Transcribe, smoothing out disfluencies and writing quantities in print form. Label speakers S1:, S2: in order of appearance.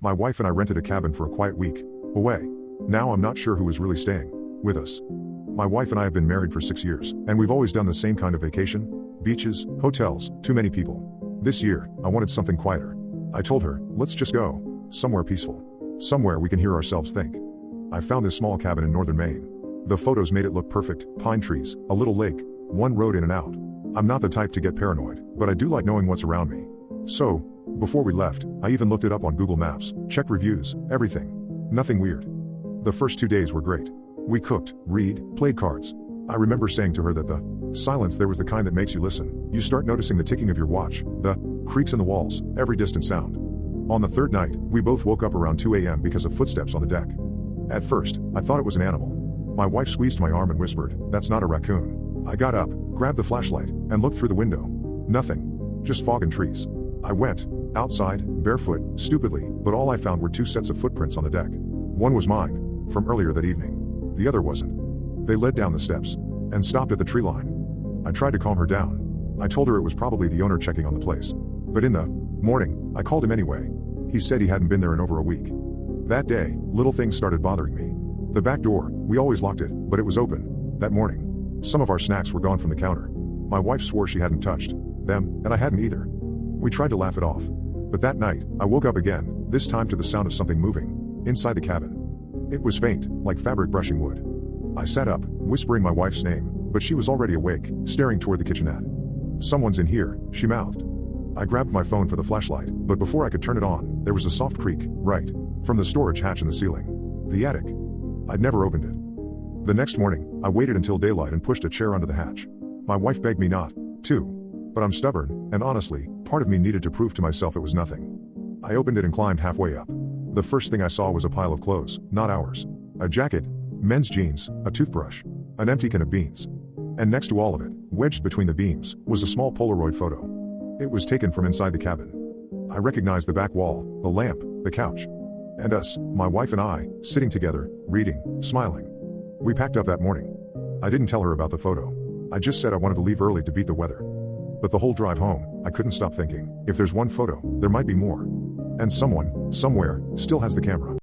S1: My wife and I rented a cabin for a quiet week away. Now I'm not sure who is really staying with us. My wife and I have been married for 6 years, and we've always done the same kind of vacation: beaches, hotels, too many people. This year, I wanted something quieter. I told her, let's just go somewhere peaceful. Somewhere we can hear ourselves think. I found this small cabin in northern Maine. The photos made it look perfect: pine trees, a little lake, one road in and out. I'm not the type to get paranoid, but I do like knowing what's around me. So, before we left, I even looked it up on Google Maps, checked reviews, everything. Nothing weird. The first 2 days were great. We cooked, read, played cards. I remember saying to her that the silence there was the kind that makes you listen. You start noticing the ticking of your watch, the creaks in the walls, every distant sound. On the third night, we both woke up around 2 a.m. because of footsteps on the deck. At first, I thought it was an animal. My wife squeezed my arm and whispered, "That's not a raccoon." I got up, grabbed the flashlight, and looked through the window. Nothing. Just fog and trees. I went outside, barefoot, stupidly, but all I found were 2 sets of footprints on the deck. One was mine, from earlier that evening. The other wasn't. They led down the steps and stopped at the tree line. I tried to calm her down. I told her it was probably the owner checking on the place. But in the morning, I called him anyway. He said he hadn't been there in over a week. That day, little things started bothering me. The back door, we always locked it, but it was open. That morning, some of our snacks were gone from the counter. My wife swore she hadn't touched them, and I hadn't either. We tried to laugh it off. But that night, I woke up again, this time to the sound of something moving inside the cabin. It was faint, like fabric brushing wood. I sat up, whispering my wife's name, but she was already awake, staring toward the kitchenette. "Someone's in here," she mouthed. I grabbed my phone for the flashlight, but before I could turn it on, there was a soft creak, right from the storage hatch in the ceiling. The attic. I'd never opened it. The next morning, I waited until daylight and pushed a chair under the hatch. My wife begged me not to, but I'm stubborn, and honestly, part of me needed to prove to myself it was nothing. I opened it and climbed halfway up. The first thing I saw was a pile of clothes, not ours. A jacket, men's jeans, a toothbrush, an empty can of beans. And next to all of it, wedged between the beams, was a small Polaroid photo. It was taken from inside the cabin. I recognized the back wall, the lamp, the couch. And us, my wife and I, sitting together, reading, smiling. We packed up that morning. I didn't tell her about the photo. I just said I wanted to leave early to beat the weather. But the whole drive home, I couldn't stop thinking, if there's one photo, there might be more. And someone, somewhere, still has the camera.